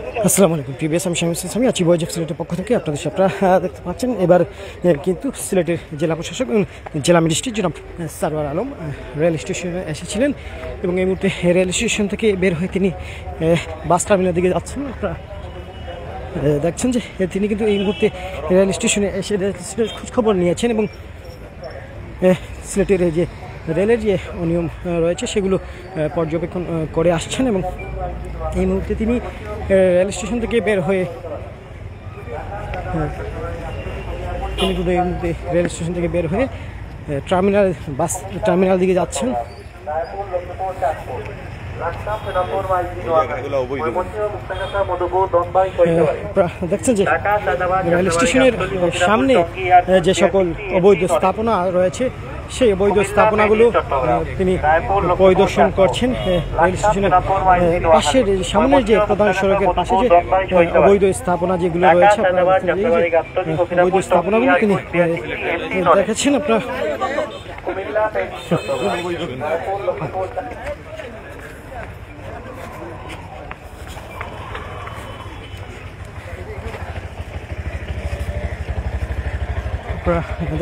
আসসালামু আলাইকুম প্রিভিয়াস আমি শামীম ইসলাম আছি বয়জেক সিলেটের পক্ষ থেকে আপনাদের সাথে আপনারা দেখতে পাচ্ছেন এবার কিন্তু সিলেটের জেলা প্রশাসক এবং জেলা ম্যাজিস্ট্রেট জনাব সারওয়ার আলম রেল স্টেশনে এসেছিলেন এবং এই মুহূর্তে রেল স্টেশন থেকে বের হয়ে তিনি বাস টার্মিনালের দিকে যাচ্ছেন। আপনারা দেখছেন যে তিনি কিন্তু এই মুহূর্তে রেল স্টেশনে এসে খোঁজখবর নিয়েছেন এবং সিলেটের যে রেলের যে অনিয়ম রয়েছে সেগুলো পর্যবেক্ষণ করে আসছেন এবং এই মুহূর্তে তিনি রেল স্টেশন থেকে বের হয়ে তিনি কিন্তু এই মুহূর্তে রেল স্টেশন থেকে বের হয়ে বাস টার্মিনাল দিকে যাচ্ছেন। দেখছেন যে রেল স্টেশনের সামনে যে সকল অবৈধ স্থাপনা রয়েছে সেই অবৈধ স্থাপনাগুলো তিনি পরিদর্শন করছেন। রেল স্টেশনের পাশের সামনের যে প্রধান সড়কের পাশে যে অবৈধ স্থাপনা যেগুলো রয়েছে আপনারা অবৈধ স্থাপনাগুলো তিনি দেখেছেন। আপনারা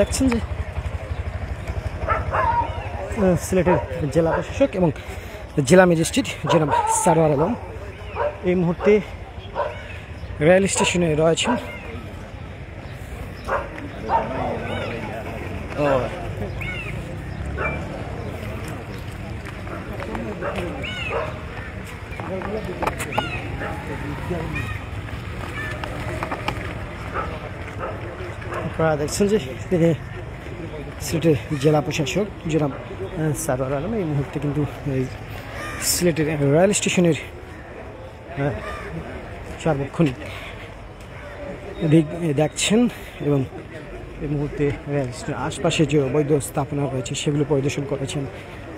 দেখছেন যে সিলেটের জেলা প্রশাসক এবং জেলা ম্যাজিস্ট্রেট জনাব সারওয়ার আলম এই মুহূর্তে রেল স্টেশনে রয়েছেন। আপনারা দেখছেন যে সিলেটের জেলা প্রশাসক জনাব সারওয়ার আলম এই মুহূর্তে কিন্তু এই সিলেটের রেল স্টেশনের সার্বক্ষণিক দিক দেখছেন এবং এই মুহূর্তে রেল স্টেশনের আশপাশে যে অবৈধ স্থাপনা রয়েছে সেগুলো পরিদর্শন করেছেন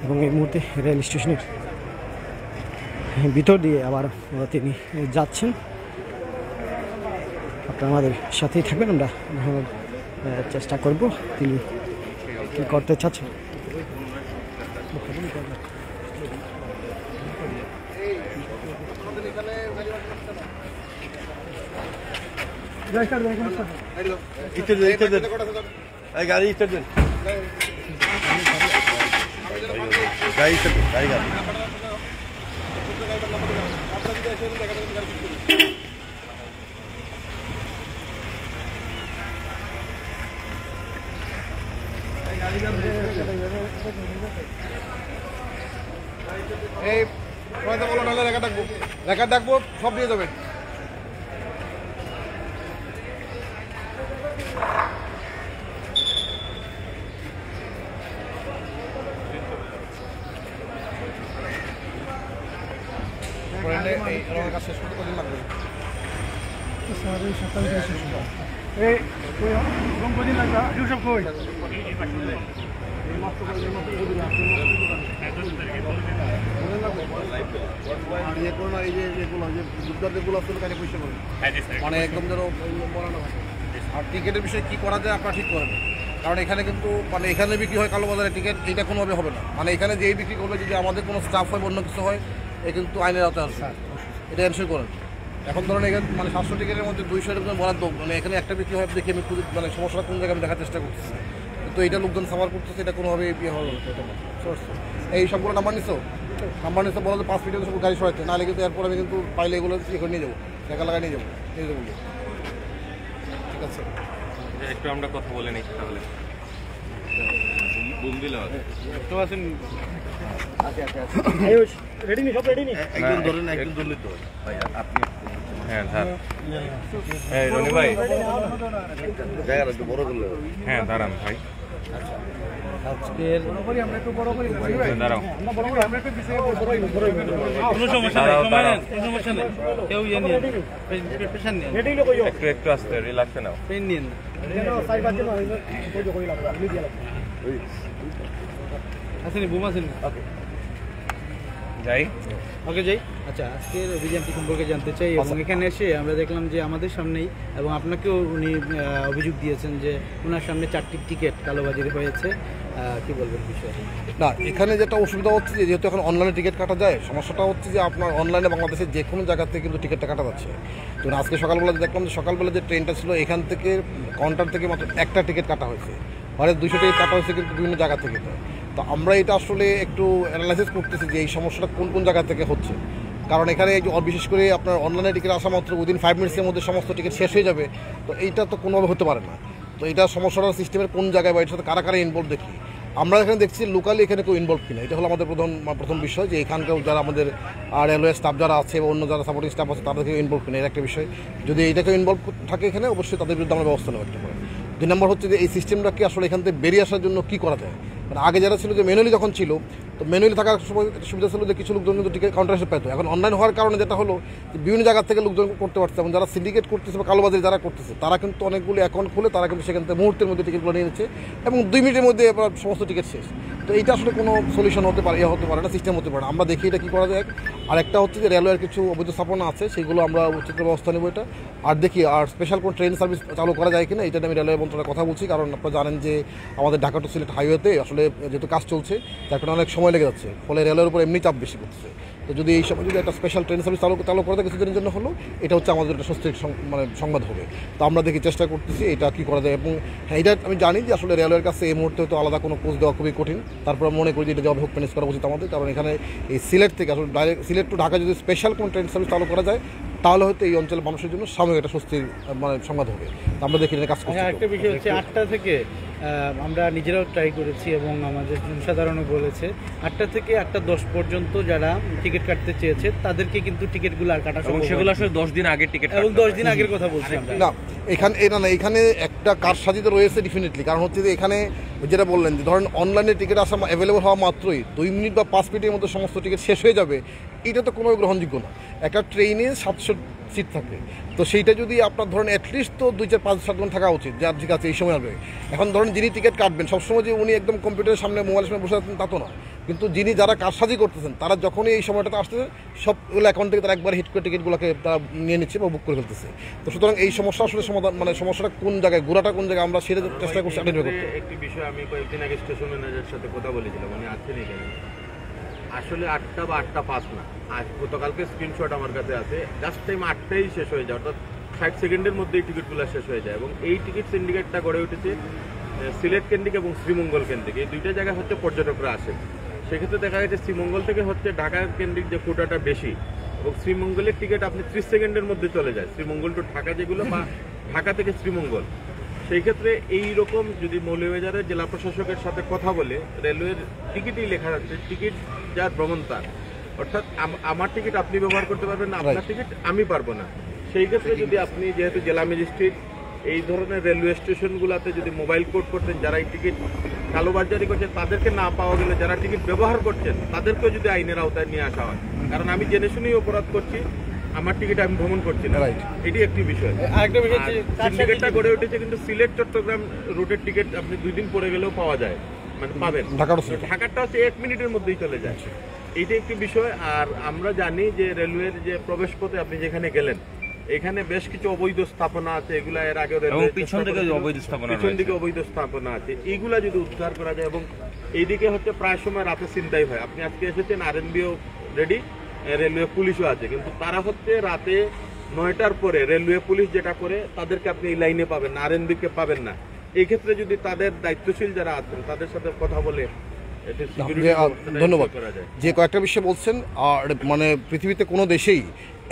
এবং এই মুহূর্তে রেল স্টেশনের ভিতর দিয়ে আবার তিনি যাচ্ছেন। আপনারা আমাদের সাথেই থাকবেন, আমরা চেষ্টা করব তিনি কি করতে চাচ্ছেন। এই সময়টা বলো, নাহলে রেখা ডাকবো সব দিয়ে যাবেন। কাজ শেষ করতে কদিন লাগবে? মানে একদম যেন বলানো হয়। আর টিকিটের বিষয়ে কি করা যায় আপনারা ঠিক করেন, কারণ এখানে কিন্তু মানে এখানে বিক্রি হয় কালোবাজারে টিকিট, এটা কোনোভাবে হবে না। মানে এখানে যেই বিক্রি করবে যদি আমাদের কোনো স্টাফ হয় অন্য কিছু হয় এ কিন্তু আইনের আওতায় আসবে, এটা এনশিওর করেন। এখন ধরেন এখানে মানে 700 টিকিটের মধ্যে 200 এর বরাদ্দ, মানে এখানে একটা বিক্রি হয় দেখি আমি খুব মানে সমস্যাটা কোন জায়গায় আমি দেখার চেষ্টা করতেছি, কিন্তু এটা লোকজন সাফার করতেছে, এটা কোনোভাবে বিয়ে হবে না। এই সবগুলো নাম্বার নিচ্ছ বলো যে 5 মিনিটের সব গাড়ি সরাইতে, নাহলে কিন্তু এরপর আমি কিন্তু পাইলে এগুলো ইয়ে করে নিয়ে যাবো, টাকা লাগাই নিয়ে যাবো। ঠিক আছে, একটু আমরা কথা বলে নিই তাহলে। হ্যাঁ স্যার, রনি ভাই জায়গাটা একটু বড় করলে। হ্যাঁ দাঁড়ান ভাই, একটু আসতে রিল্যাক্সে নাও। যাই ওকে যাই। আচ্ছা, আজকের অভিযানটি সম্পর্কে জানতে চাই এবং এখানে এসে আমরা দেখলাম যে আমাদের সামনেই এবং আপনাকেও উনি অভিযোগ দিয়েছেন যে ওনার সামনে 4টি টিকিট কালোবাজারি হয়েছে কি বলবেন বিষয়ে? না, এখানে যেটা অসুবিধা হচ্ছে যে যেহেতু এখন অনলাইনে টিকিট কাটা যায়, সমস্যাটা হচ্ছে যে আপনার অনলাইনে বাংলাদেশের যে কোনো জায়গা থেকে কিন্তু টিকিটটা কাটা যাচ্ছে। তো আজকে সকালবেলা দেখলাম যে সকালবেলা যে ট্রেনটা ছিল এখান থেকে কাউন্টার থেকে মাত্র একটা টিকিট কাটা হয়েছে, মানে 200 টিকিট কাটা হয়েছে কিন্তু বিভিন্ন জায়গা থেকে। তো আমরা এটা আসলে একটু অ্যানালাইসিস করতেছি যে এই সমস্যাটা কোন কোন জায়গা থেকে হচ্ছে, কারণ এখানে বিশেষ করে আপনার অনলাইনে টিকিট আসা মাত্র উইদিন 5 মিনিটসের মধ্যে সমস্ত টিকিট শেষ হয়ে যাবে। তো এইটা তো কোনোভাবে হতে পারে না। তো এটা সমস্যাটা সিস্টেমের কোন জায়গায় বা এর সাথে কারা কারা ইনভলভ দেখি আমরা এখানে দেখছি লোকালি এখানে কেউ ইনভলভ কিনা, এটা হলো আমাদের প্রথম বিষয়, যে এখানকার যারা আমাদের রেলওয়ে স্টাফ যারা আছে বা অন্য যারা সাপোর্টিং স্টাফ আছে তাদেরকে ইনভলভ কিনা, এর একটা বিষয়। যদি এটাকে ইনভলভ থাকে এখানে অবশ্যই তাদের বিরুদ্ধে আমরা ব্যবস্থা নেব একটা করে। 2 নম্বর হচ্ছে যে এই সিস্টেমটাকে আসলে এখান থেকে বেরিয়ে আসার জন্য কী করা যায়। মানে আগে যারা ছিল যে ম্যানুয়ালি যখন ছিল, তো ম্যানুয়ালি থাকার সময় সুবিধা ছিল যে কিছু লোকজন কিন্তু টিকিট কাউন্টার এসে পেত। এখন অনলাইন হওয়ার কারণে যেটা হলো যে বিভিন্ন জায়গা থেকে লোকজন করতে পারছে, এবং যারা সিন্ডিকেট করতেছে বা কালোবাজারি যারা করতেছে তারা কিন্তু অনেকগুলো অ্যাকাউন্ট খুলে তারা কিন্তু সেখান থেকে মুহূর্তের মধ্যে টিকিটগুলো নিয়ে নিচ্ছে এবং 2 মিনিটের মধ্যে এবার সমস্ত টিকিট শেষ। তো এইটা আসলে কোনো সলিউশন হতে পারে না, সিস্টেম হতে পারে না। আমরা দেখি এটা কী করা যায়। আর একটা হচ্ছে যে রেলওয়ের কিছু অবৈধ স্থাপনা আছে, সেগুলো আমরা উচিত ব্যবস্থা নেব এটা। আর দেখি আর স্পেশাল কোনো ট্রেন সার্ভিস চালু করা যায় কিনা, এটা আমি রেলওয়ে মন্ত্রণালয়ের কথা বলছি। কারণ আপনারা জানেন যে আমাদের ঢাকা টু সিলেট হাইওয়েতে আসলে যেহেতু কাজ চলছে তার কারণে অনেক সময় লেগে যাচ্ছে, ফলে রেলওয়ের উপর এমনি চাপ বেশি করতেছে। তো যদি এই সময় যদি একটা স্পেশাল ট্রেন সার্ভিস চালু করে দেয় কিছুদিনের জন্য হলো, এটা হচ্ছে আমাদের একটা স্বস্তির সংবাদ হবে। তো আমরা দেখি চেষ্টা করতেছি এটা কী করা যায়। এবং হ্যাঁ, এটা আমি জানি যে আসলে রেলওয়ের কাছে এই মুহূর্তে হয়তো আলাদা কোনো কোচ দেওয়া খুবই কঠিন। তারপর মনে করি যে এটা জব হোক ম্যানেজ করা উচিত আমাদের, কারণ এখানে এই সিলেট থেকে আসলে ডাইরেক্ট সিলেট টু ঢাকা যদি স্পেশাল কোনো ট্রেন সার্ভিস চালু করা যায় তাহলে হয়তো এই অঞ্চলের মানুষের জন্য সাময়িক একটা স্বস্তির সংবাদ হবে। তো আমরা দেখি এটা কাজ করছি। একটা বিষয় হচ্ছে 8টা থেকে আমরা নিজেরাও ট্রাই করেছি এবং আমাদের জনসাধারণও বলেছে 8টা থেকে 8:10 পর্যন্ত যারা টিকিট কাটতে চেয়েছে তাদেরকে কিন্তু টিকিটগুলো আর কাটা সম্ভব, সেগুলো আসলে 10 দিন আগে টিকিট, এবং 10 দিন আগের কথা বলছি আমরা। না, এখানে একটা কারসাজি তো রয়েছে ডেফিনেটলি। কারণ হচ্ছে যে এখানে যেটা বললেন যে ধরেন অনলাইনে টিকিট আসা অ্যাভেলেবল হওয়া মাত্রই 2 মিনিট বা 5 মিনিটের মধ্যে সমস্ত টিকিট শেষ হয়ে যাবে, এটা তো কোনো গ্রহণযোগ্য না। একটা ট্রেনে 700 সিট থাকে, তো সেইটা যদি আপনার ধরেন অ্যাটলিস্ট তো 2-4-5-7 ঘন্টা থাকা উচিত, যার ঠিক আছে এই সময় আসবে। এখন ধরেন যিনি টিকিট কাটবেন সবসময় যে উনি একদম কম্পিউটারের সামনে মোবাইলের সামনে বসে আছেন তা তো না, কিন্তু যারা কারসাজি করতেছেন তারা যখনই এই সময়টাতে আসতেছে সবগুলো অ্যাকাউন্ট থেকে তারা একবার হিট করে টিকিটগুলোকে তারা নিয়ে নিচ্ছে বা বুক করে ফেলতেছে। তো সুতরাং এই সমস্যা আসলে সমাধান, মানে সমস্যাটা কোন জায়গায়, গোড়াটা কোন জায়গায়, আমরা সেটা চেষ্টা করছি আইডেন্টিফাই করতে। একটি বিষয় আমি কয়েকদিন আগে স্টেশন ম্যানেজারের সাথে কথা বলেছিলাম, উনি আছেন এখানে। আসলে 8টা বা 8:05 না, আজ গতকালকে স্ক্রিনশট আমার কাছে আছে, জাস্ট টাইম 8টাই শেষ হয়ে যায়, অর্থাৎ 60 সেকেন্ডের মধ্যেই টিকিটগুলো শেষ হয়ে যায়। এবং এই টিকিট সিন্ডিকেটটা গড়ে উঠেছে সিলেট কেন্দ্রিক এবং শ্রীমঙ্গল কেন্দ্রিক, এই দুইটা জায়গায় হচ্ছে পর্যটকরা আসে। সেক্ষেত্রে দেখা গেছে শ্রীমঙ্গল থেকে হচ্ছে ঢাকা কেন্দ্রিক যে কোটাটা বেশি, এবং শ্রীমঙ্গলের টিকিট আপনি 30 সেকেন্ডের মধ্যে চলে যায়, শ্রীমঙ্গল টু ঢাকা যেগুলো বা ঢাকা থেকে শ্রীমঙ্গল। সেই ক্ষেত্রে এইরকম যদি মৌলভীবাজারের জেলা প্রশাসকের সাথে কথা বলে, রেলওয়ের টিকিটই লেখা যাচ্ছে টিকিট যার ভ্রমণ তার, অর্থাৎ আমার টিকিট আপনি ব্যবহার করতে পারবেন না, আপনার টিকিট আমি পারবো না। সেই ক্ষেত্রে যদি আপনি যেহেতু জেলা ম্যাজিস্ট্রেট এই ধরনের রেলওয়ে স্টেশনগুলোতে যদি মোবাইল কোড করতেন, যারা এই টিকিট কালোবাজারি করছেন তাদেরকে না পাওয়া গেলে যারা টিকিট ব্যবহার করছেন তাদেরকেও যদি আইনের আওতায় নিয়ে আসা হয়, কারণ আমি জেনে শুনেই অপরাধ করছি, আমার টিকিট আমি ভ্রমণ করছি না, এটি একটি বিষয়। আরেকটা বিষয় সিন্ডিকেটটা গড়ে উঠেছে কিন্তু সিলেট চট্টগ্রাম রুটের টিকিট আপনি 2 দিন পরে গেলেও পাওয়া যায়, মানে পাবেন। ঢাকাটা হচ্ছে 1 মিনিটের মধ্যেই চলে যায়, এইটা একটি বিষয়। আর আমরা জানি যে রেলওয়ের যে প্রবেশ পথে আপনি যেখানে গেলেন এখানে বেশ কিছু অবৈধ স্থাপনা আছে, এগুলা এর আগে পিছন দিকে অবৈধ স্থাপনা আছে, এইগুলা যদি উদ্ধার করা যায়। এবং এইদিকে হচ্ছে প্রায় সময় রাতে ছিনতাই হয়, আপনি আজকে এসেছেন আরএনবিও রেডি, রেলওয়ে পুলিশও আছে, কিন্তু তারা হচ্ছে রাতে 9টার পরে রেলওয়ে পুলিশ যেটা করে তাদেরকে আপনি এই লাইনে পাবেন না, আরএনবি কে পাবেন না। এই ক্ষেত্রে যদি তাদের দায়িত্বশীল যারা আছেন তাদের সাথে কথা বলে ধন্যবাদ। যে কয়েকটা বিষয় বলছেন, আর মানে পৃথিবীতে কোনো দেশেই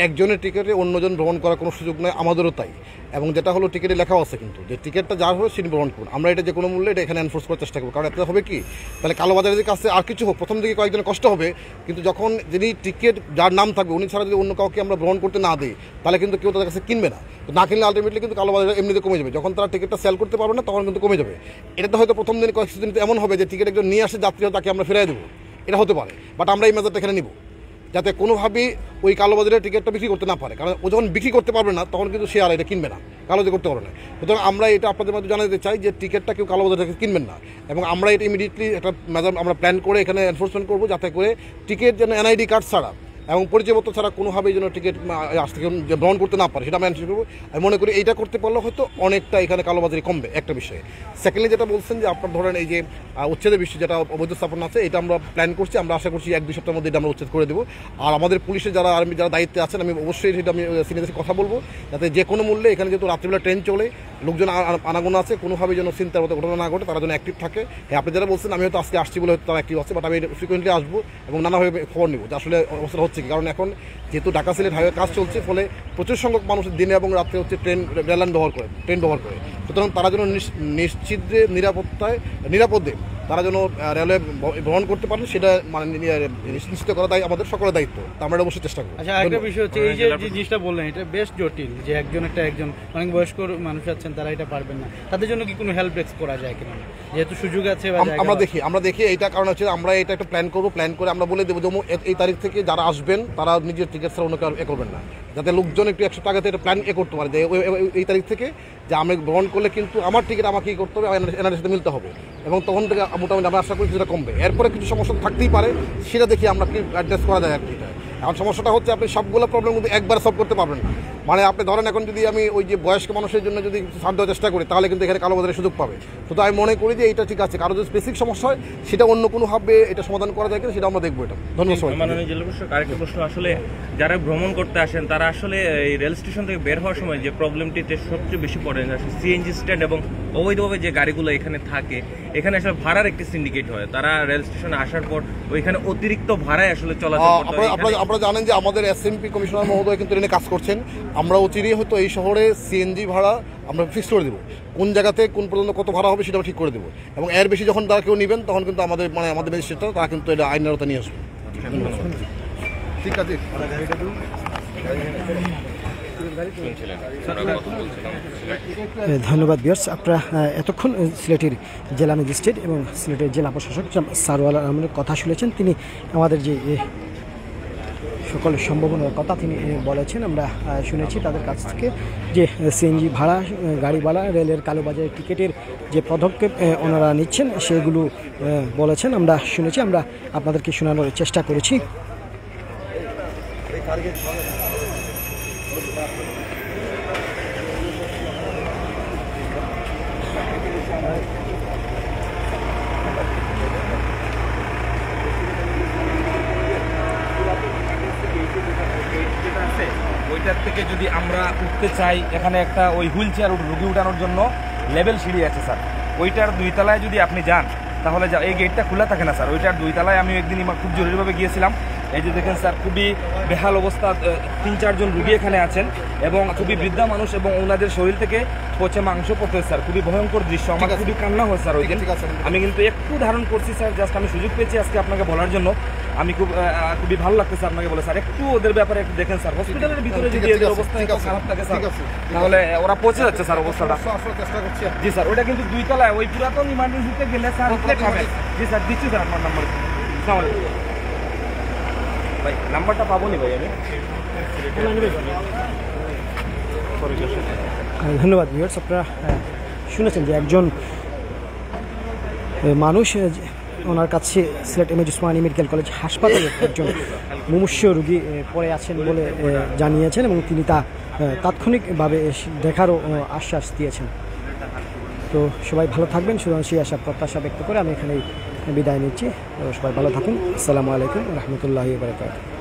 একজনের টিকিটে অন্যজন ভ্রমণ করার কোনো সুযোগ নয়, আমাদেরও তাই। এবং যেটা হলো টিকিটে লেখাও আছে কিন্তু যে টিকিটটা যার হবে সেটি গ্রহণ করুন, আমরা এটা যে কোনো মূল্যে এটা এখানে এনফোর্স করার চেষ্টা করবো। কারণ এতে হবে কি, তাহলে কালোবাজারের কাছে আর কিছু হোক, প্রথম দিকে কয়েকজনের কষ্ট হবে, কিন্তু যখন যিনি টিকিট যার নাম থাকবে উনি ছাড়া যদি অন্য কাউকে আমরা গ্রহণ করতে না দিই তাহলে কিন্তু কেউ তাদের কাছে কিনবে না, না কিনলে আলটিমেটলি কিন্তু কালোবাজার এমনিতে কমে যাবে। যখন তারা টিকিটটা সেল করতে পারবে না তখন কিন্তু কমে যাবে। এটা তো হয়তো প্রথম দিন কয়েকদিন এমন হবে যে টিকিট একজন নিয়ে আসে যাত্রী তাকে আমরা ফেরাই দেবো, এটা হতে পারে। বাট আমরা এই মেজারটা এখানে নিব যাতে কোনোভাবেই ওই কালোবাজারের টিকিটটা বিক্রি করতে না পারে, কারণ ও যখন বিক্রি করতে পারবে না তখন কিন্তু সে আর এটা কিনবে না, কালোবাজারি করতে পারবে না। সুতরাং আমরা এটা আপনাদের মধ্যে জানাতে চাই যে টিকিটটা কেউ কালোবাজার থেকে কিনবেন না, এবং আমরা এটা ইমিডিয়েটলি একটা মেজার আমরা প্ল্যান করে এখানে এনফোর্সমেন্ট করবো যাতে করে টিকিট যেন এনআইডি কার্ড ছাড়া এবং পরিচয়পত্র ছাড়া কোনোভাবেই যেন টিকিট গ্রহণ করতে না পারে, সেটা আমি আনসার করবো। আমি মনে করি এইটা করতে পারলে হয়তো অনেকটা এখানে কালোবাজারি কমবে, একটা বিষয়। সেকেন্ডলি যেটা বলছেন যে আপনার ধরেন এই যে উচ্ছেদের বিষয় যেটা অবৈধ স্থাপন আছে, এটা আমরা প্ল্যান করছি, আমরা আশা করছি 1-2 সপ্তাহের মধ্যে এটা আমরা উচ্ছেদ করে দেবো। আর আমাদের পুলিশের যারা আর্মি যারা দায়িত্বে আছেন, আমি অবশ্যই সেটা আমি সিনিয়রদের কথা বলবো, যাতে যে কোনো মূল্যে এখানে যেহেতু রাত্রিবেলা ট্রেন চলে, লোকজন আনাগোনা আছে, কোনোভাবে যেন চিন্তার মতো ঘটনা না ঘটে, তারা যেন অ্যাক্টিভ থাকে। হ্যাঁ, আপনি যারা বলছেন আমি হয়তো আজকে আসছি বলে হয়তো তারা অ্যাক্টিভ আছে, বাট আমি ফ্রিকোয়েন্টলি আসবো এবং নানাভাবে খবর নেবো যে আসলে অবস্থা হচ্ছে কি। কারণ এখন যেহেতু ঢাকা সিলেট হাইওয়ে কাজ চলছে, ফলে প্রচুর সংখ্যক মানুষ দিনে এবং রাত্রে হচ্ছে রেল লাইন ট্রেন ব্যবহার করে। সুতরাং তারা যেন নিশ্চিদ্রে নিরাপদে তারা যেন রেলওয়ে ভ্রমণ করতে পারেন, সেটা মানে নিশ্চিত করা আমাদের সকলের দায়িত্ব। তা আমরা অবশ্যই চেষ্টা করব। আচ্ছা, একটা বিষয় হচ্ছে এই যে জিনিসটা বললেন, এটা বেশ জটিল, যে একজন অনেক বয়স্ক মানুষ আছেন, তারা এটা পারবেন না, তাদের জন্য কি কোনো হেল্প ডেস্ক করা যায় কিনা, যেহেতু সুযোগ আছে? আমরা দেখি এইটা, কারণ হচ্ছে আমরা এটা একটা প্ল্যান করবো, প্ল্যান করে আমরা বলে দেবো যে এই তারিখ থেকে যারা আসবেন তারা নিজের টিকিট ছাড়া অন্য কারো করবেন না, যাতে লোকজন একটু 1 সপ্তাহ আগে এটা প্ল্যান করতে পারে যে এই তারিখ থেকে যে আমি গ্রহণ করলে কিন্তু আমার টিকিট আমাকে কী করতে হবে, এনআরএর সাথে মিলতে হবে, এবং তখন থেকে মোটামুটি আমরা আশা করি সেটা কমবে। এরপরে কিছু সমস্যা থাকতেই পারে, সেটা দেখি আমরা কি অ্যাড্রেস করা যায় আর কি। এখন সমস্যাটা হচ্ছে আপনি সবগুলো প্রবলেম কিন্তু একবার সলভ করতে পারবেন না। মানে আপনি ধরেন এখন যদি আমি ওই যে বয়স্ক মানুষের জন্য যদি ছাড় দেওয়ার চেষ্টা করি, তাহলে কিন্তু এখানে কালোবাজারের সুযোগ পাবে। তো আমি মনে করি যে এটা ঠিক আছে, কারো যদি স্পেসিফিক সমস্যা হয় সেটা অন্য কোনোভাবে এটা সমাধান করা যায় কিনা সেটা আমরা দেখবো। এটা ধন্যবাদ। মাননীয় জেলা প্রশাসক, আরেকটা প্রশ্ন, আসলে যারা ভ্রমণ করতে আসেন তারা আসলে এই রেল স্টেশন থেকে বের হওয়ার সময় যে প্রবলেমটিতে সবচেয়ে বেশি পড়ে, সিএনজি স্ট্যান্ড এবং অবৈধভাবে যে গাড়িগুলো এখানে থাকে, এখানে আসলে ভাড়ার একটি সিন্ডিকেট হয়, তারা রেল স্টেশনে আসার পর ওইখানে অতিরিক্ত ভাড়ায় আসলে চলাচল করতে হয়। আপনারা জানেন যে আমাদের এসএমপি কমিশনার মহোদয় কিন্তু এনে কাজ করছেন। আমরা অচিরেই হয়তো এই শহরে সিএনজি ভাড়া আমরা ফিক্স করে দেবো, কোন জায়গাতে কোন পর্যন্ত কত ভাড়া হবে সেটা ঠিক করে দেবো, এবং এর বেশি যখন তারা কেউ নেবেন তখন কিন্তু আমাদের ম্যাজিস্ট্রেটরা তারা কিন্তু এটা আইনের আওতায় নিয়ে আসবে। ঠিক আছে। ধন্যবাদ ভিউয়ার্স। আপনারা এতক্ষণ সিলেটের জেলা ম্যাজিস্ট্রেট এবং সিলেটের জেলা প্রশাসক সারওয়ার আহমেদের কথা শুনেছেন। তিনি আমাদের যে সকল সম্ভাবনার কথা তিনি বলেছেন, আমরা শুনেছি তাদের কাছ থেকে যে সিএনজি ভাড়া, গাড়ি ভাড়া, রেলের কালোবাজারের টিকিটের যে পদক্ষেপ ওনারা নিচ্ছেন সেগুলো বলেছেন, আমরা শুনেছি, আমরা আপনাদেরকে শোনানোর চেষ্টা করেছি। ওইটার থেকে যদি আমরা উঠতে চাই, এখানে একটা ওই হুইল চেয়ার রুগী উঠানোর জন্য লেভেল সিঁড়ি আছে স্যার, ওইটার 2 তলায় যদি আপনি যান তাহলে এই গেটটা খোলা থাকে না স্যার, ওইটার 2 তলায় আমি একদিন খুব জরুরিভাবে গিয়েছিলাম। এই যে দেখেন স্যার, খুবই বেহাল অবস্থা, 3-4 জন রুগী এখানে আছেন এবং খুবই বৃদ্ধা মানুষ, এবং ওনাদের শরীর থেকে পচে মাংস পড়তে স্যার, খুবই ভয়ঙ্কর দৃশ্য। আমার খুবই কান্না হয় স্যার ওই দিন। আমি কিন্তু একটু ধারণ করছি স্যার, জাস্ট আমি সুযোগ পেয়েছি আজকে আপনাকে বলার জন্য। আমি খুবই ভালো লাগতেছে আপনাকে বলে স্যার, একটু ওদের ব্যাপারে একটু দেখেন স্যার। হসপিটালের ভিতরে যদি এদের অবস্থা একটু খারাপ থাকে স্যার, তাহলে ওরা পৌঁছে যাচ্ছে স্যার অবস্থাটা। জি স্যার, ওইটা কিন্তু 2 তলায়, ওই পুরাতন ইমার্জেন্সিতে গেলে স্যার উঠলে খাবেন। জি স্যার, দিচ্ছি স্যার আপনার নাম্বার। ভাই নাম্বারটা পাবো নি ভাই আমি। ধন্যবাদ ভিউয়ার্স। আপনারা শুনেছেন যে একজন মানুষ, ওনার কাছে Sylhet MAG Osmani medical college হাসপাতালে একজন মুমূর্ষ রোগী পড়ে আছেন বলে জানিয়েছেন, এবং তিনি তা তাৎক্ষণিকভাবে দেখারও আশ্বাস দিয়েছেন। তো সবাই ভালো থাকবেন, সুতরাং সেই আশা প্রত্যাশা ব্যক্ত করে আমি এখানেই বিদায় নিচ্ছি। সবাই ভালো থাকুন। আসসালামু আলাইকুম রহমতুল্লাহি ওয়া বারাকাতুহু।